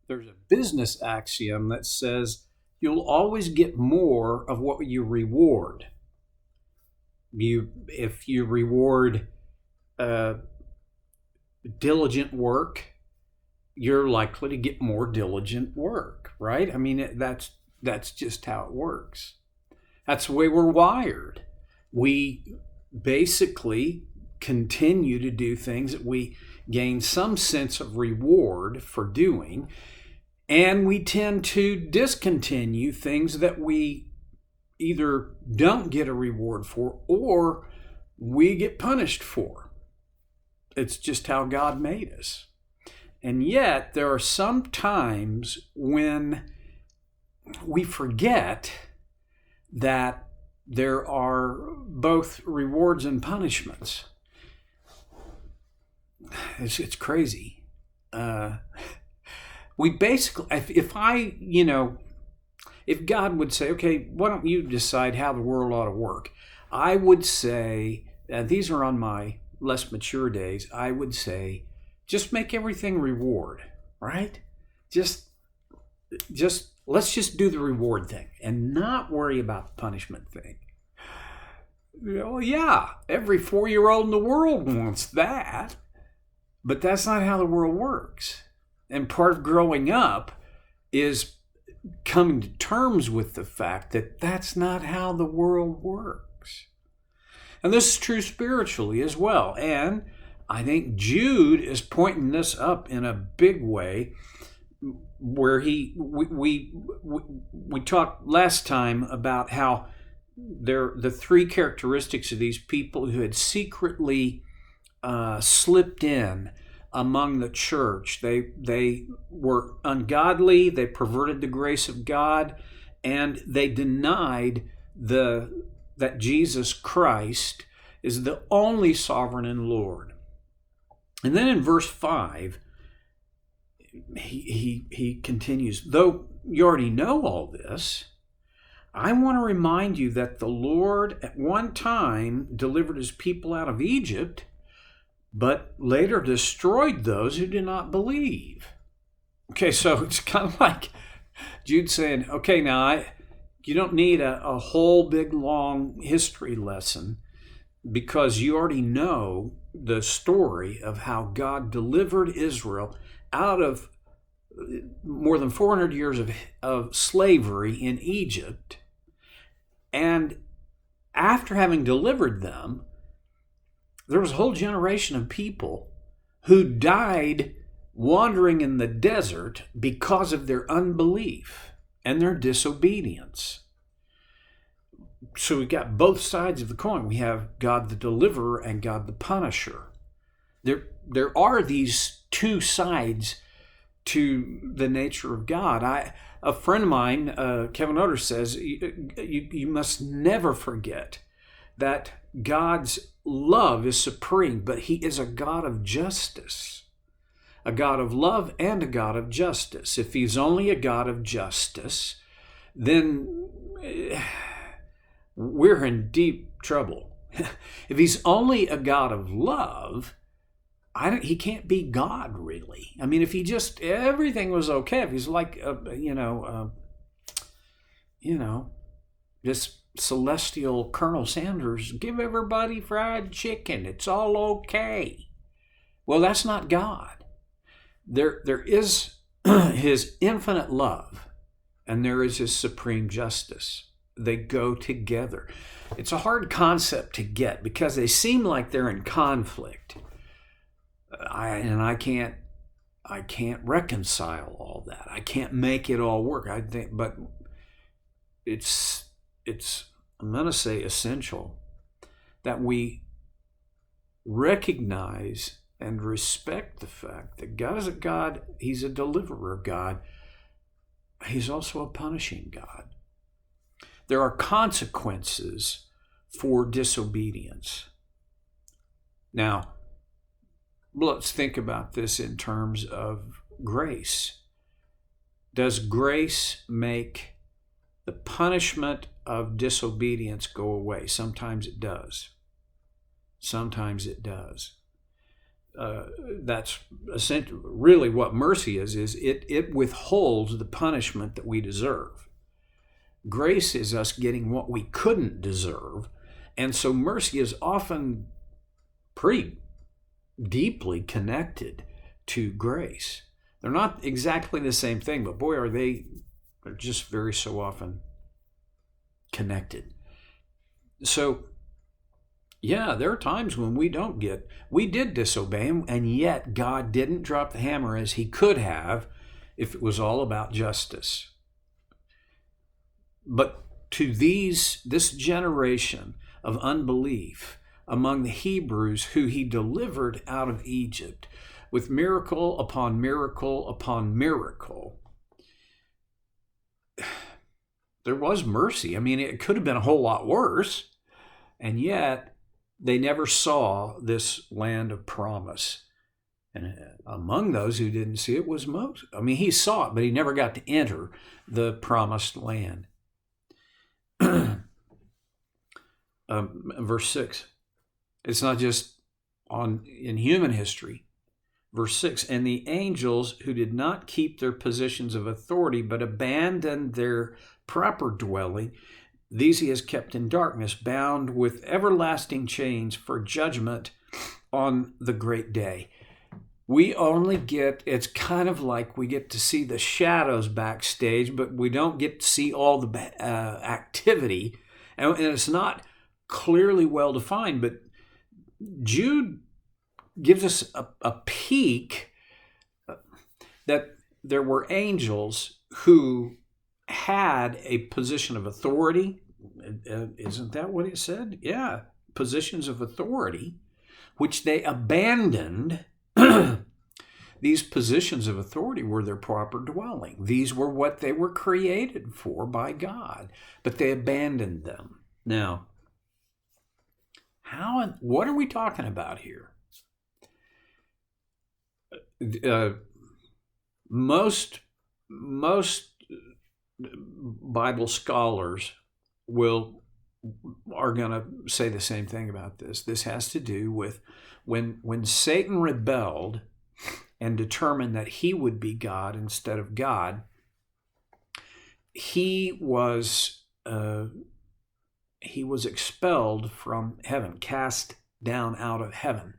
There's a business axiom that says you'll always get more of what you reward. If you reward uh, diligent work, you're likely to get more diligent work, right? I mean, that's just how it works. That's the way we're wired. We basically continue to do things that we gain some sense of reward for doing, and we tend to discontinue things that we either don't get a reward for or we get punished for. It's just how God made us. And yet, there are some times when we forget that there are both rewards and punishments. It's crazy. We basically, if God would say, okay, why don't you decide how the world ought to work? I would say, these are on my less mature days, I would say, just make everything reward, right? Just let's just do the reward thing and not worry about the punishment thing. Yeah, every 4-year-old in the world wants that, but that's not how the world works. And part of growing up is coming to terms with the fact that that's not how the world works. And this is true spiritually as well. And I think Jude is pointing this up in a big way, where we talked last time about how the three characteristics of these people who had secretly slipped in among the church. They were ungodly, they perverted the grace of God, and they denied that Jesus Christ is the only sovereign and Lord. And then in verse 5, he continues, though you already know all this, I want to remind you that the Lord at one time delivered his people out of Egypt, but later destroyed those who did not believe. Okay, so it's kind of like Jude saying, okay, now you don't need a whole big long history lesson, because you already know the story of how God delivered Israel out of more than 400 years of slavery in Egypt. And after having delivered them, there was a whole generation of people who died wandering in the desert because of their unbelief and their disobedience. So we've got both sides of the coin. We have God the deliverer and God the punisher. There are these two sides to the nature of God. A friend of mine, Kevin Otter, says you must never forget that God's love is supreme, but he is a God of justice, a God of love and a God of justice. If he's only a God of justice, then we're in deep trouble. If he's only a God of love, he can't be God, really. I mean, if he just everything was okay, if he's like this celestial Colonel Sanders, give everybody fried chicken, it's all okay. Well, that's not God. There is his infinite love, and there is his supreme justice. They go together. It's a hard concept to get because they seem like they're in conflict. I can't reconcile all that. I can't make it all work. I think, but it's I'm going to say essential that we recognize and respect the fact that God is a God. He's a deliverer God. He's also a punishing God. There are consequences for disobedience. Now, let's think about this in terms of grace. Does grace make the punishment of disobedience go away? Sometimes it does. Sometimes it does. that's essentially really what mercy is it withholds the punishment that we deserve. Grace is us getting what we couldn't deserve, and so mercy is often pretty deeply connected to grace. They're not exactly the same thing, but boy, they're just very so often connected. So, yeah, there are times when we did disobey him, and yet God didn't drop the hammer as he could have if it was all about justice. But to this generation of unbelief among the Hebrews who he delivered out of Egypt with miracle upon miracle upon miracle, there was mercy. I mean, it could have been a whole lot worse, and yet they never saw this land of promise. And among those who didn't see it was Moses. I mean, he saw it, but he never got to enter the promised land. Verse 6. It's not just in human history. Verse 6, and the angels who did not keep their positions of authority but abandoned their proper dwelling, these he has kept in darkness, bound with everlasting chains for judgment on the great day. We only it's kind of like we get to see the shadows backstage, but we don't get to see all the activity. And it's not clearly well defined, but Jude gives us a peek that there were angels who had a position of authority. Isn't that what it said? Yeah, positions of authority, which they abandoned. These positions of authority were their proper dwelling. These were what they were created for by God, but they abandoned them. Now, what are we talking about here? Most Bible scholars are going to say the same thing about this. This has to do with when Satan rebelled and determined that he would be God instead of God. He was expelled from heaven, cast down out of heaven.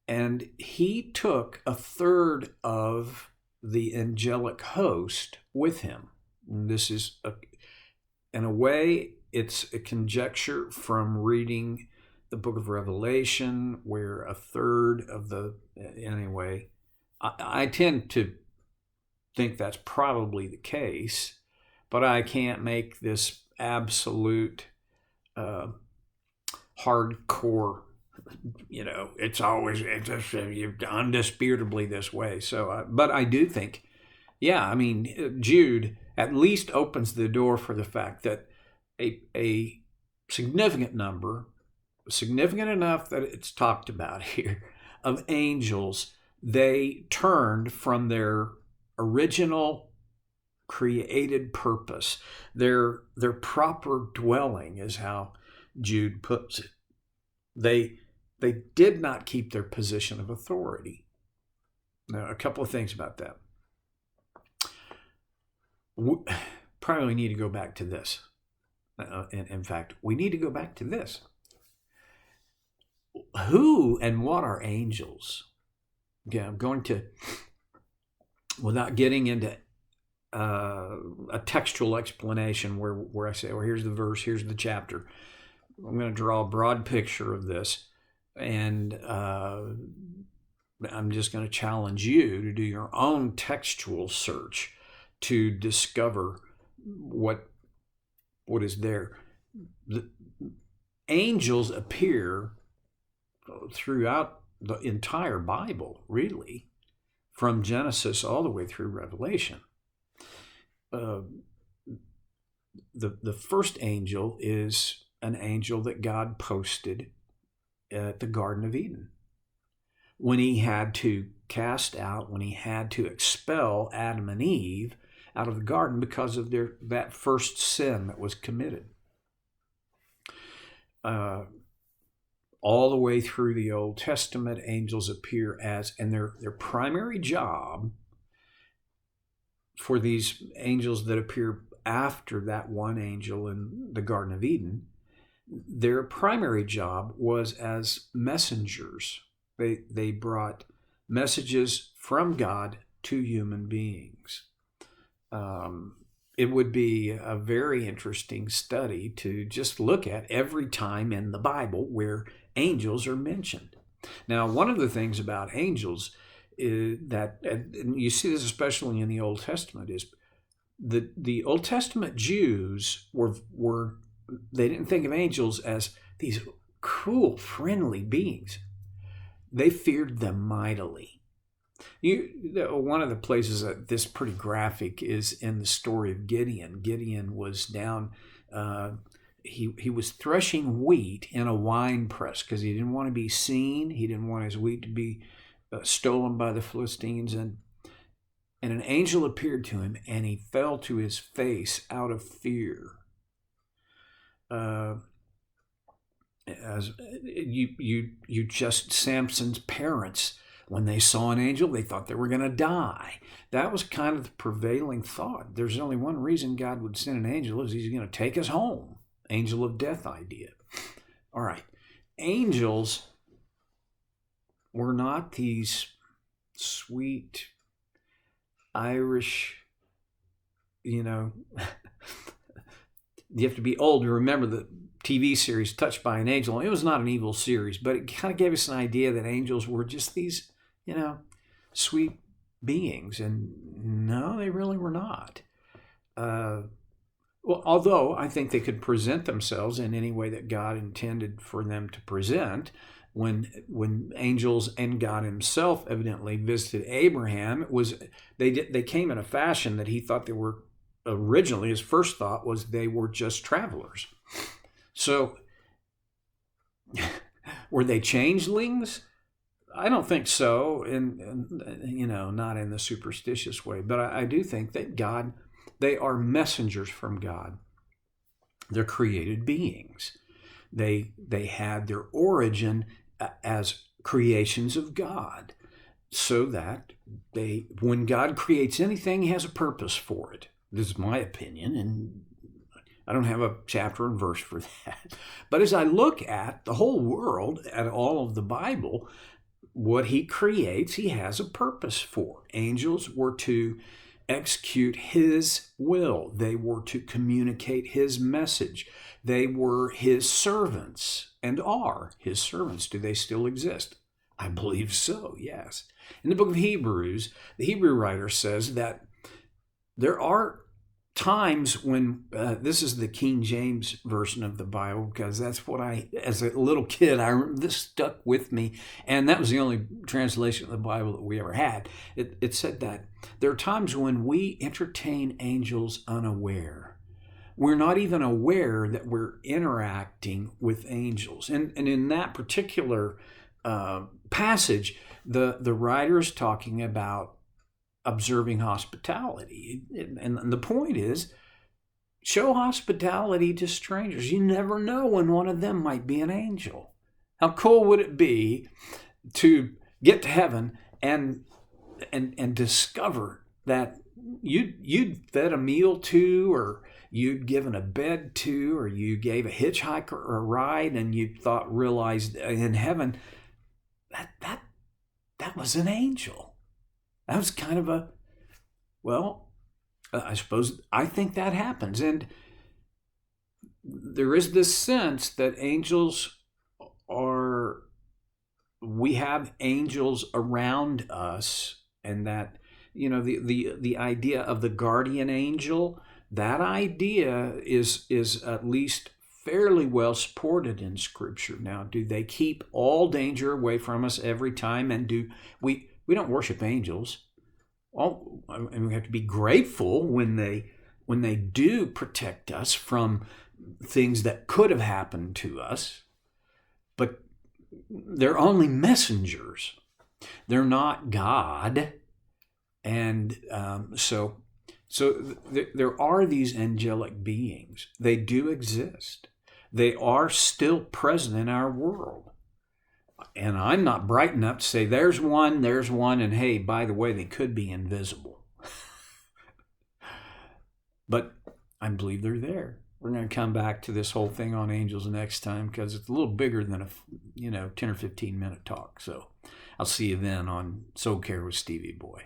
And he took a third of the angelic host with him. And this is, in a way, it's a conjecture from reading the book of Revelation, where a third of anyway, I tend to think that's probably the case, but I can't make this absolute hardcore, it's undisputably this way. So, but I do think, Jude at least opens the door for the fact that a significant number, significant enough that it's talked about here, of angels, they turned from their original created purpose, their proper dwelling is how Jude puts it. They did not keep their position of authority. Now, a couple of things about that. We probably need to go back to this. In fact, we need to go back to this. Who and what are angels? Okay, I'm going to, without getting into a textual explanation where I say, here's the verse, here's the chapter. I'm going to draw a broad picture of this, and I'm just going to challenge you to do your own textual search to discover what is there. The angels appear throughout the entire Bible, really, from Genesis all the way through Revelation. The first angel is an angel that God posted at the Garden of Eden when he had to when he had to expel Adam and Eve out of the garden because of that first sin that was committed. all the way through the Old Testament, angels appear as, and their primary job for these angels that appear after that one angel in the Garden of Eden, their primary job was as messengers. They brought messages from God to human beings. It would be a very interesting study to just look at every time in the Bible where angels are mentioned. Now, one of the things about angels is that, and you see this especially in the Old Testament, is the Old Testament Jews were they didn't think of angels as these cool, friendly beings. They feared them mightily. One of the places that this is pretty graphic is in the story of Gideon. Gideon was down, he was threshing wheat in a wine press because he didn't want to be seen. He didn't want his wheat to be stolen by the Philistines. And an angel appeared to him, and he fell to his face out of fear. As you just Samson's parents, when they saw an angel, they thought they were going to die. That was kind of the prevailing thought. There's only one reason God would send an angel, is he's going to take us home. Angel of death idea. All right. Angels were not these sweet Irish, you have to be old to remember the TV series Touched by an Angel. It was not an evil series, but it kind of gave us an idea that angels were just these, sweet beings. And no, they really were not. Although I think they could present themselves in any way that God intended for them to present. When angels and God himself evidently visited Abraham, they came in a fashion that he thought they were originally, his first thought was they were just travelers. So, were they changelings? I don't think so, and not in the superstitious way. But I do think that they are messengers from God. They're created beings. They had their origin as creations of God, so that when God creates anything, he has a purpose for it. This is my opinion, and I don't have a chapter and verse for that. But as I look at the whole world, at all of the Bible, what he creates, he has a purpose for. Angels were to execute his will. They were to communicate his message. They were his servants and are his servants. Do they still exist? I believe so, yes. In the book of Hebrews, the Hebrew writer says that there are times when, this is the King James version of the Bible, because that's what as a little kid, this stuck with me, and that was the only translation of the Bible that we ever had. It said that there are times when we entertain angels unaware. We're not even aware that we're interacting with angels. And in that particular passage, the writer is talking about observing hospitality. And the point is, show hospitality to strangers. You never know when one of them might be an angel. How cool would it be to get to heaven and discover that you'd fed a meal to, or you'd given a bed to, or you gave a hitchhiker a ride, and you realized in heaven that was an angel. That was kind of I think that happens. And there is this sense that we have angels around us, and that, the idea of the guardian angel, that idea is at least fairly well supported in Scripture. Now, do they keep all danger away from us every time? And we don't worship angels. Well, and we have to be grateful when they do protect us from things that could have happened to us. But they're only messengers. They're not God. And so there are these angelic beings. They do exist. They are still present in our world. And I'm not bright enough to say, there's one, and hey, by the way, they could be invisible. But I believe they're there. We're going to come back to this whole thing on angels next time because it's a little bigger than a 10 or 15 minute talk. So I'll see you then on Soul Care with Stevie Boy.